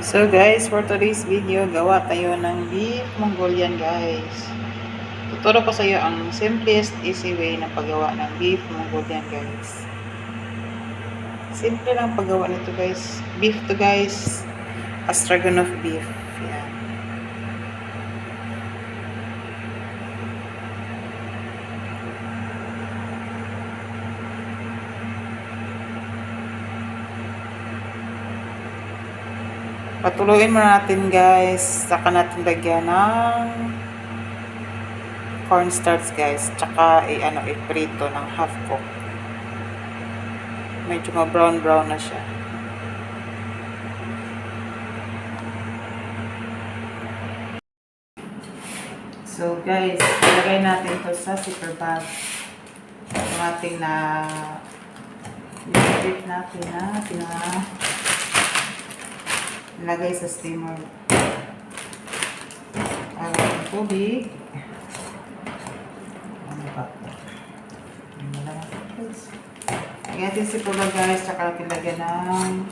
So guys, for today's video, gawa tayo ng beef Mongolian guys. Tuturo ko sa iyo ang simplest, easy way ng paggawa ng beef Mongolian guys. Simple lang paggawa nito guys. Beef to guys, Stroganoff beef. Yan. Patuloyin muna natin guys. Saka natin lagyan ng cornstarch guys. Tsaka i-prito ng half cook. Medyo ma-brown na siya. So guys, ilagay natin ito sa zipper bag. Yung ating beef natin na nilagay sa steamer. Ang tubig. Ano ba? Lagyan natin si pula guys, tsaka natin lagyan ng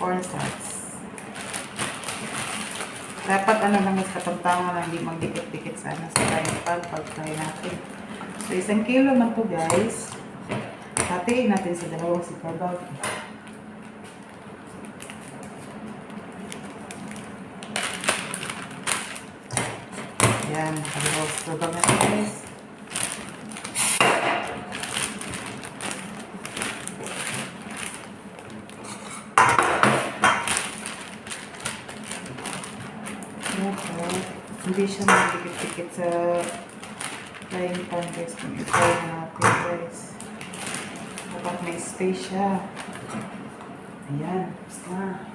cornstarch. Dapat lang mas katamtaman lang, hindi magdikit-dikit sana sa frying pan pag fry natin. So 1 kilo man to guys. Hatiin natin sa dalawang zipper bag. Yan, dalawang zipper bag natin guys. Hindi siya magdikit-dikit sa frying pan guys. Kung i-fry natin guys. Dapat may space siya. Ayan. Basta.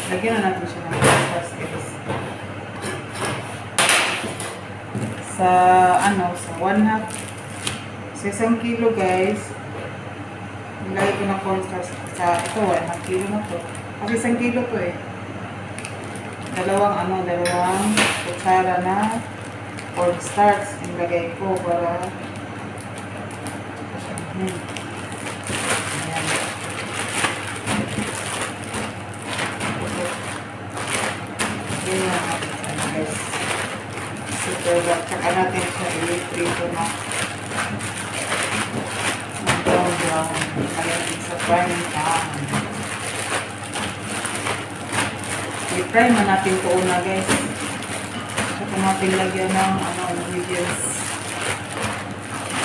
Lagyan na natin siya ng cornstarch guys. Sa 1/2. Sa 1 kilo guys. Nilagay ko na cornstarch sa ito, 1 kilo na to. Kasi 1 kilo to eh. Dalawang kutsara na cornstarch nilagay ko para ayan. Ayan natin guys. Super black. Tsaka natin siya i-prito na brown. Ayan, sa frying pan. I-fry na natin ito una guys. Saka natin lagyan ng ingredients.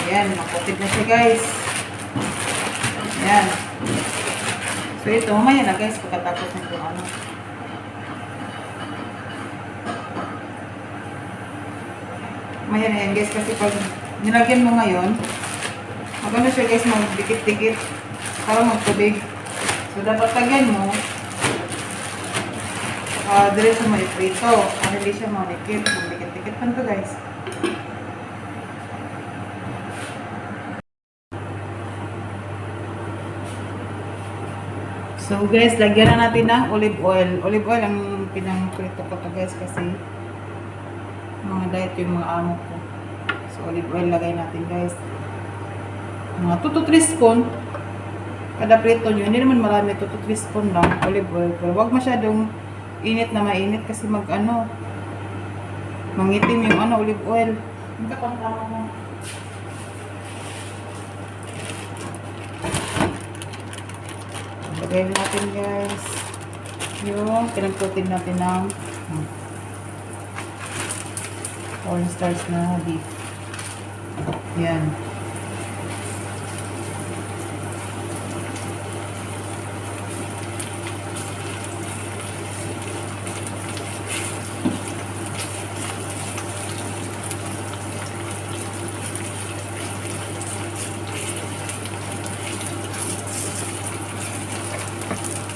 Ayan, makutid na siya guys. Ayan. So ito, mamaya na guys, pagkatapos nito mamaya na yan guys, kasi pag nilagyan mo ngayon, magano siya guys, magdikit-dikit para magtubig. So dapat lagyan mo diretso mo i-prito para hindi siya manikit. Magdikit-dikit pa ito guys. So guys, lagyan na natin ng olive oil. Olive oil ang pinang-prito ko to guys kasi mga diet yung mga amo ko. So olive oil lagay natin guys. Mga 2 to 3 spoon kada prito nyo. Hindi naman marami, 2 to 3 spoon lang olive oil. Pero wag masyadong init na mainit kasi mangitim yung olive oil. Ang kapantama mo. Lagay natin guys yung pinagputin natin ng cornstarch na beef. Yan.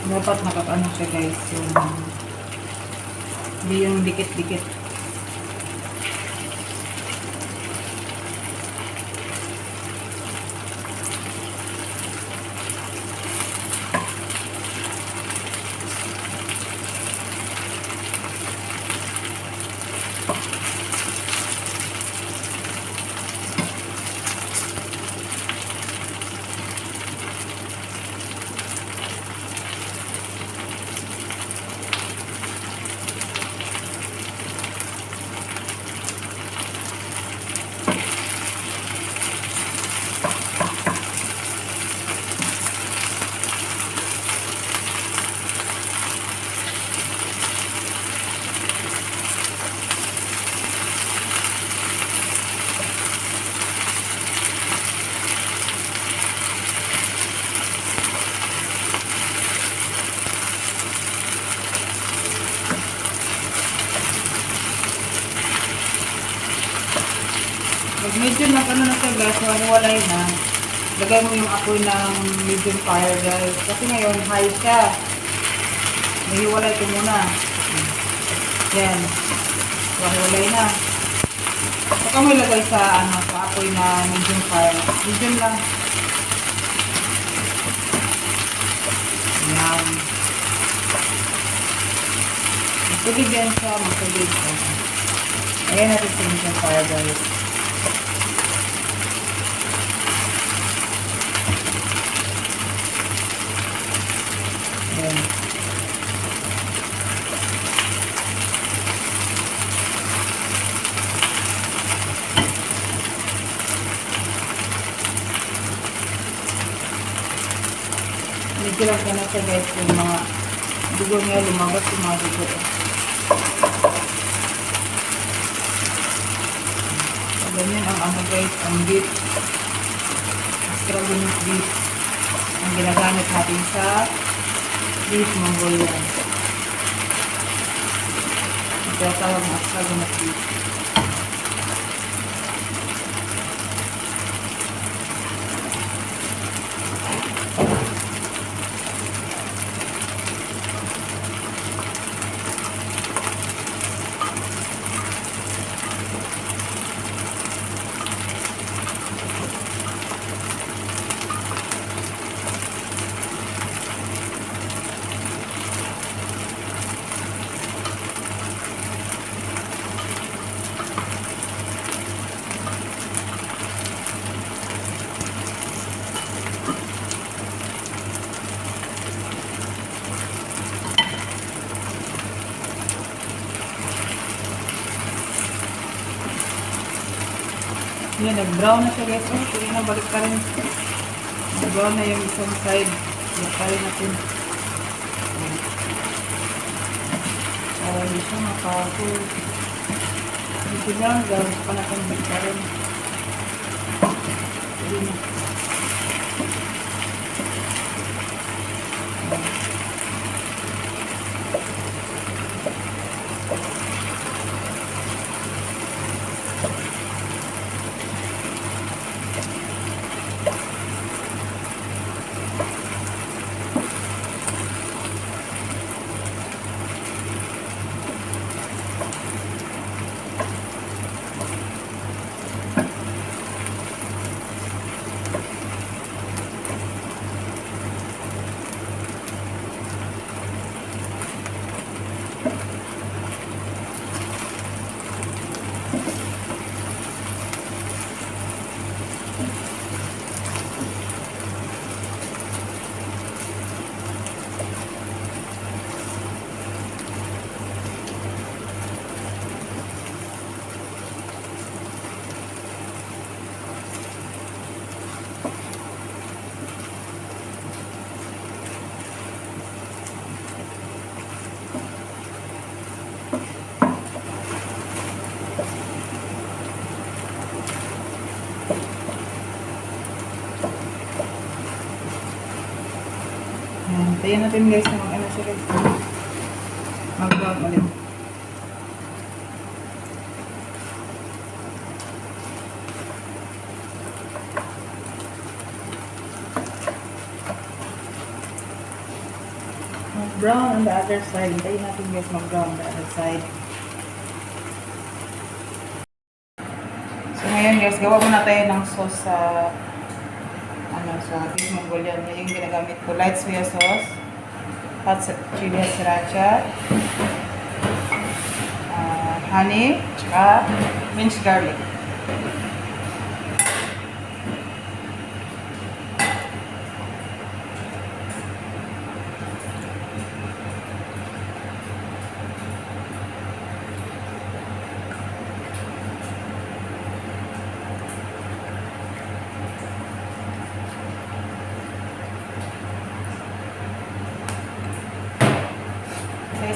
Dapat nakapano siya guys, hindi yung dikit-dikit. Pag medyo ano na siya guys, walay na, lagay mo yung apoy ng medium fire guys. Kasi ngayon, high siya. Nahiwalay ko muna. Yan. Walay na. Saka mo ilagay sa, sa apoy na medium fire. Medium lang. Yan. Magtubig yan siya. Magtubig. Ayan natin sa medium fire guys. Ayan. Medyo lang ka na siya guys yung mga dugo niya lumabas yung mga dugo. So, ganyan ang guys, ang beef. Astragonous beef. Ang ginagamit natin sa beef Mongolian. Ito tawag ng astragonous beef. Yan, nag-brown na siya guys. Oh, sige na, balik ka rin. Nag-brown na yung isang side. Balik ka rin natin. Hindi siya makakul. Hindi lang, gawin pa natin balik ka rin. Sige na. Tayo natin guys na mag-ano siya guys. Mag-brown ulit. Mag-brown on the other side. Tayo natin guys mag-brown on the other side. So ngayon guys, gawa muna tayo ng sauce sa sa beef Mongolian. Yan yung ginagamit ko. Light soya sauce, hot chili sriracha, honey, tsaka minced garlic.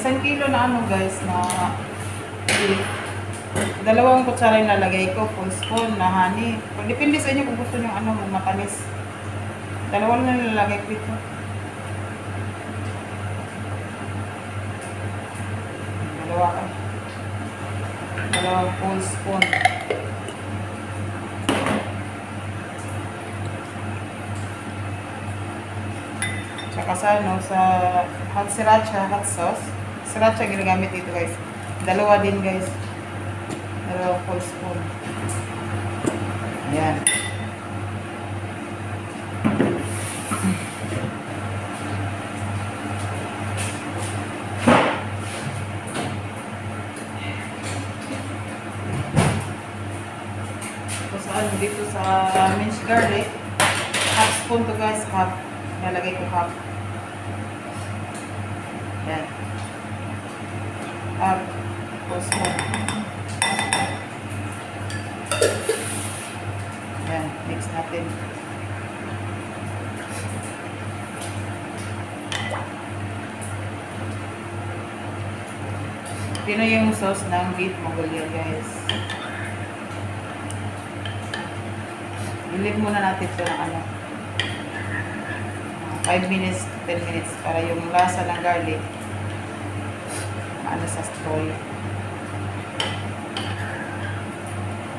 Isang kilo na guys, na beef. 2 kutsara yung lalagay ko, full spoon na honey. Depende sa inyo kung gusto nyo matamis. 2 na nilalagay ko ito. 2 full spoon. Tsaka sa ano, sa hot sriracha, hot sauce. Sriracha ginagamit dito guys. Dalawa din guys. Dalawang full spoon. Ayan. Tapos ano, dito sa minced garlic, half spoon to guys, half. Nalagay ko half. Ayan. Half full spoon. Ayan, mix natin. Ito na yung sauce ng beef Mongolia guys. I-leave muna natin ito ng ano, 5 minutes, 10 minutes para yung lasa ng garlic ano sa toyo.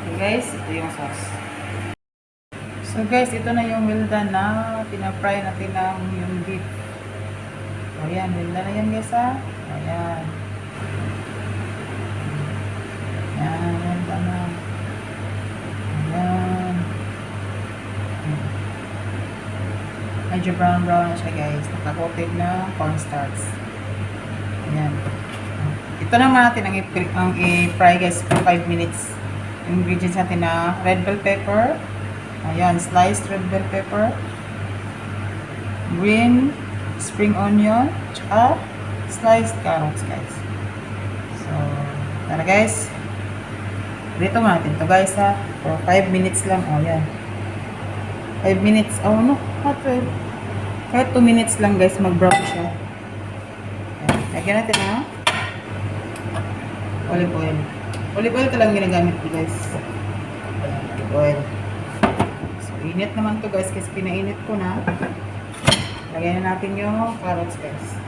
Okay guys, ito yung sauce. So guys, ito na yung well done na pinafry natin ng yung beef. O yan, well done na yan guys ha. Ayan. Ayan, well done na. Ayan. Medyo brown na siya guys. Nakakoated na cornstarch. Ayan. Ito naman natin ang i-fry guys for 5 minutes. Yung ingredients natin na red bell pepper. Ayan, sliced red bell pepper. Green spring onion. Tsaka sliced carrots guys. So, tara guys. Dito natin to guys ha. For 5 minutes lang. O yan. 5 minutes. Oh no, not 12. Kahit 2 minutes lang guys, mag-brown siya. Ayan. Lagyan natin ha. Olive oil. Olive oil lang ginagamit ko guys. Ayan, olive oil. So, init naman to guys kasi pinainit ko na. Lagyan na natin yung carrots guys.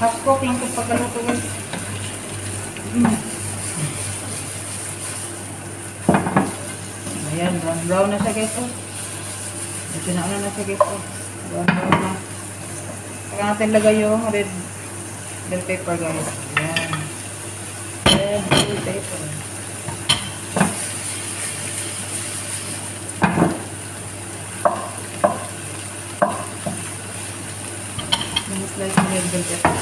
Half cook lang itong pagkaluto guys. Ayan, brown na siya guys. Oh. Ito na ano na siya guys. Oh. Brown na. Saka natin lagay yung red bell pepper guys. Ayan. Red bell pepper. Slice ng red bell pepper.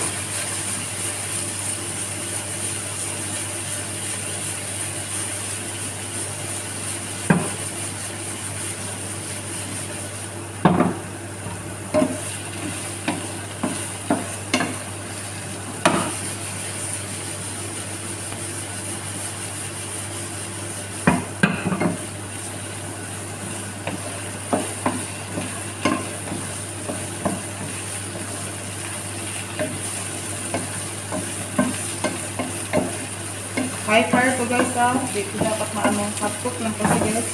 High fire to guys ha. Dito dapat maano. Half cook lang kasi guys.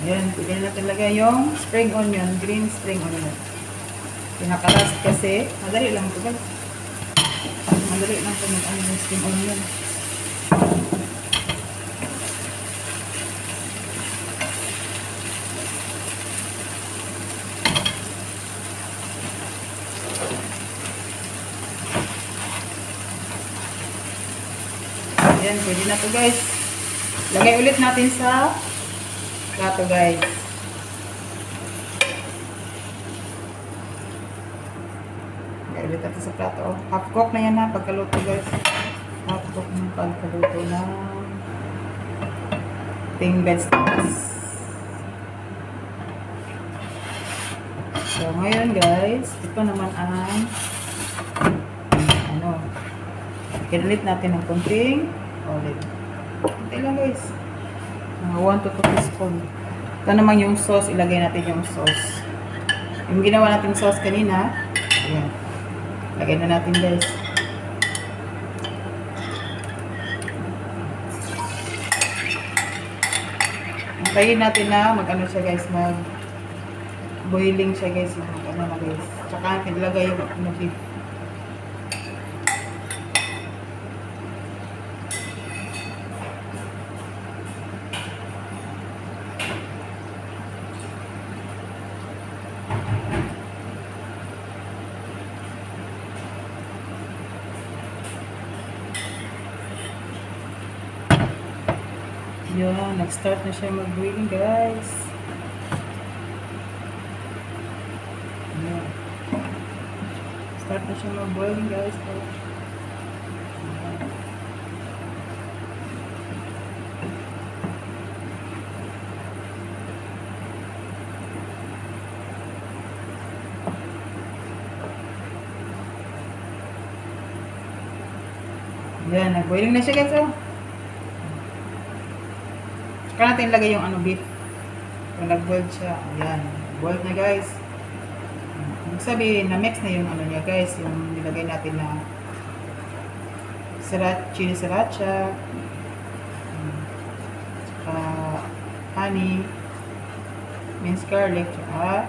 Ayan. Pwede natin lagay yung spring onion. Green spring onion. Pinakalas kasi. Madali lang to guys. Madali lang to mag-ano yung spring onion. Ayan, pwede na to guys. Lagay ulit natin sa plato guys. Lagay ulit natin sa plato. Half cook na yan na pagkaluto guys. Half cook na pagkaluto ng ting vegetables. So ngayon guys, ito naman ang ano, Kinalit natin ng konting olive. Kunti lang guys. Mga 1 to 2 teaspoon. Ito naman yung sauce. Ilagay natin yung sauce. Yung ginawa natin sauce kanina. Ayan. Lagay na natin guys. Antayin natin na mag-ano siya guys. Mag-boiling siya guys. Yung ano na guys. Tsaka natin ilagay yung beef. Yan, nag-start na siya mag-boiling guys. Yan. Start na siya mag-boiling guys. Yan, nag-boiling na siya guys. Oh. Saka natin ilagay yung ano beef. Kung nag-boiled siya. Ayan. Boiled na guys. Ibig sabihin, na-mix na yung ano niya guys. Yung nilagay natin na chili sriracha. Saka honey. Minced garlic. Saka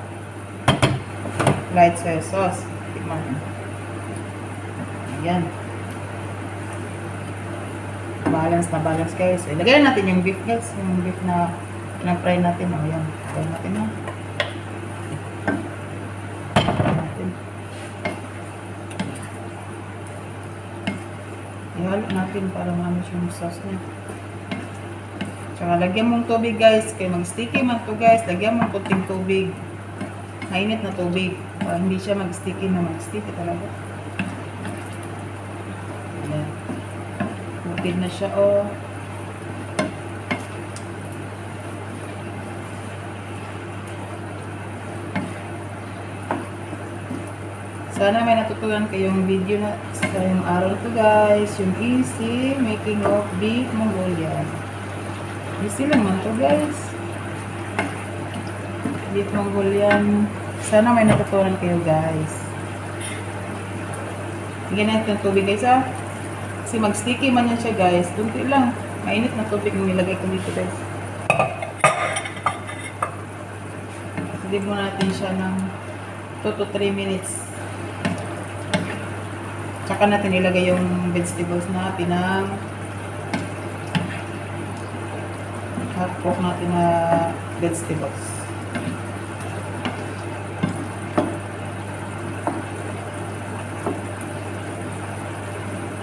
light soy sauce. Tikman. Ayan. Balance na balance guys. Ilagay natin yung beef guys. Yung beef na fry natin. O yan. Fry natin na. Ihalo natin para mamis yung sauce niya. Tsaka lagyan mong tubig guys. Kaya mag-sticky man to guys. Lagyan mong kunting tubig. Mainit na tubig. Para hindi siya mag-sticky na mag-sticky talaga. Ayan. Bukid na siya, oh. Sana may natutunan kayong video na sa yung araw to guys. Yung easy making of beef Mongolian. Easy lang man to guys. Beef Mongolian. Sana may natutunan kayo guys. Bigyan natin ng tubig guys, ah. Kasi mag-sticky man yan siya guys. Kunti lang. Mainit na tubig yung nilagay ko dito guys. Silid mo natin siya ng 2 to 3 minutes. Tsaka natin ilagay yung vegetables natin ng half cook natin na vegetables.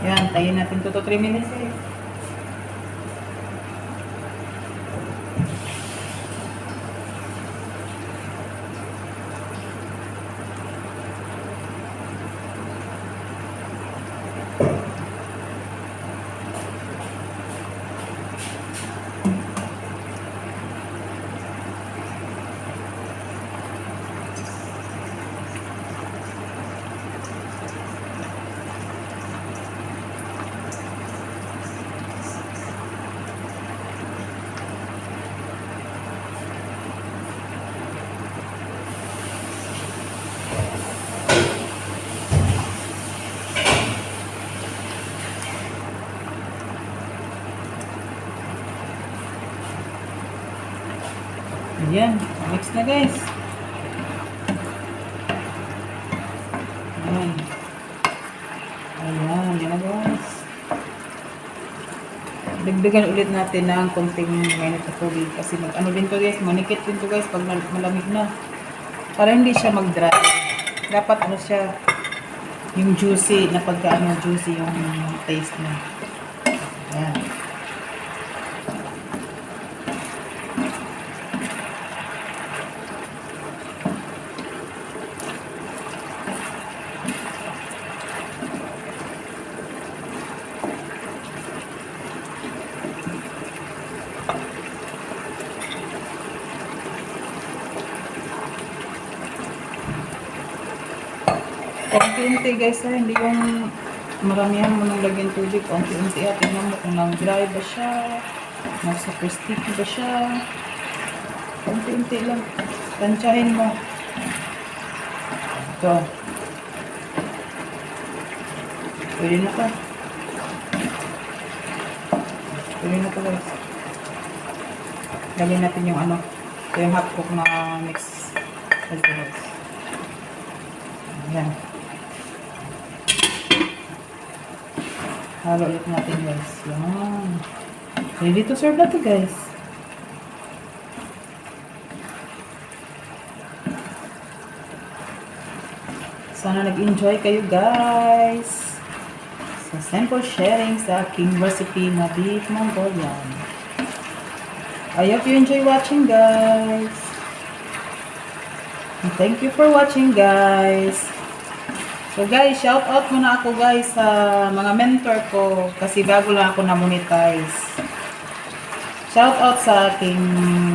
Yan, tayin natin 2 to 3 minutes eh. Ayan, mix na guys. Ayan. Ayan, yan na guys. Dagdagan ulit natin ng konting mainit na tubig. Kasi mag-ano din to guys, manikit din to guys pag malamig na. Para hindi siya mag-dry. Dapat ano siya, yung juicy, na pagka-ano juicy yung taste niya. Ayan. Konti-unti guys ha, hindi yung Maramihan mo nang lagyan tubig. Unti-unti at tingnan mo kung nang-dry ba siya. Nasa sticky ba siya. Unti-unti lang. Tansyahin mo. Ito. Pwede na to. Pwede na to guys. Lagyan natin yung ano. Ito yung hot cook na mix vegetables. Ayan. Halo ulit natin guys. Yan. Ready to serve na to guys. Sana nag-enjoy kayo guys sa simple sharing sa aking recipe na beef Mongolian. I hope you enjoy watching guys. And thank you for watching guys. So guys, shout out muna ako guys sa mga mentor ko kasi bago lang ako na-monetize. Shout out sa aking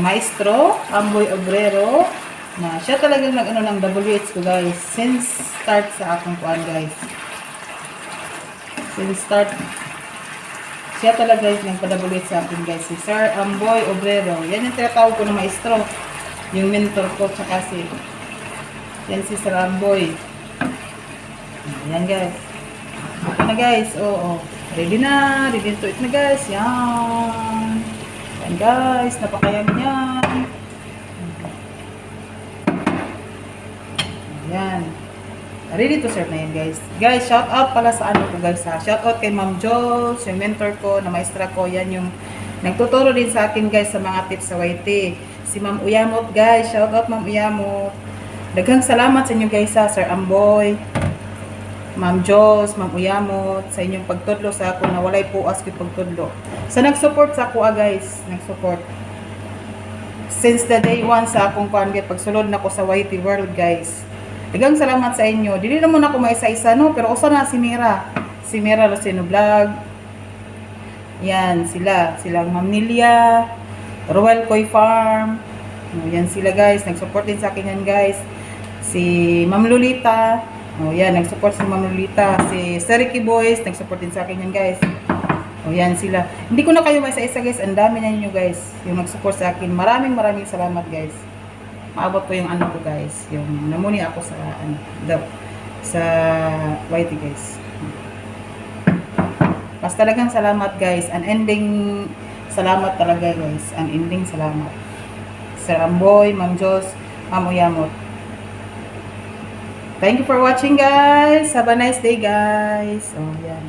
maestro, Amboy Obrero, na siya talagang nag-ano ng WH ko guys since start sa akong kuan guys. Since start siya talaga guys nagpa-WH sa akin guys, si Sir Amboy Obrero. Yan yung tinatawag ko na maestro, yung mentor ko tsaka si yan si Sir Amboy. Ayan guys. Okay na guys. Oo. Ready na. Ready to eat na guys. Yan. Ayan guys. Napakayami yan. Ayan. Ready to serve na yan guys. Guys, shout out pala sa ano ko guys ha. Shout out kay Ma'am Jules, yung mentor ko, na maestra ko. Yan yung nagtuturo din sa akin guys sa mga tips sa YT. Si Ma'am Uyamot guys. Shout out Ma'am Uyamot. Daghang salamat sa inyo guys ha. Sir Amboy, Ma'am Jos, Ma'am Uyamot, sa inyong pagtudlo sa ako na walay puas ko pagtudlo. Sa nag-support sa ako guys, nag-support. Since the day 1 sa akong pagsulod na ko sa YT World guys. Daghang salamat sa inyo. Dili naman ako maisa-isa no, pero usa na si Mira. Si Mira Luceno Vlog. Yan, silang Ma'am Nilia, Royal Koi Farm. Yan sila guys, nag-support din sa akin yan guys. Si Ma'am Lolita. O yan, nag-support si Ma'am Lolita. Si Seriki Boys, nag-support din sa akin yan guys. O yan sila. Hindi ko na kayo maisa-isa guys. Ang dami na ninyo guys. Yung nag-support sa akin. Maraming salamat guys. Maabot ko yung ano ko guys. Yung namuni ako sa sa YT guys. Mas talagang salamat guys. An ending salamat talaga guys. An ending salamat. Sir Amboy, Ma'am Jos, Ma'am Uyamot. Thank you for watching guys. Have a nice day guys. Oh, yan.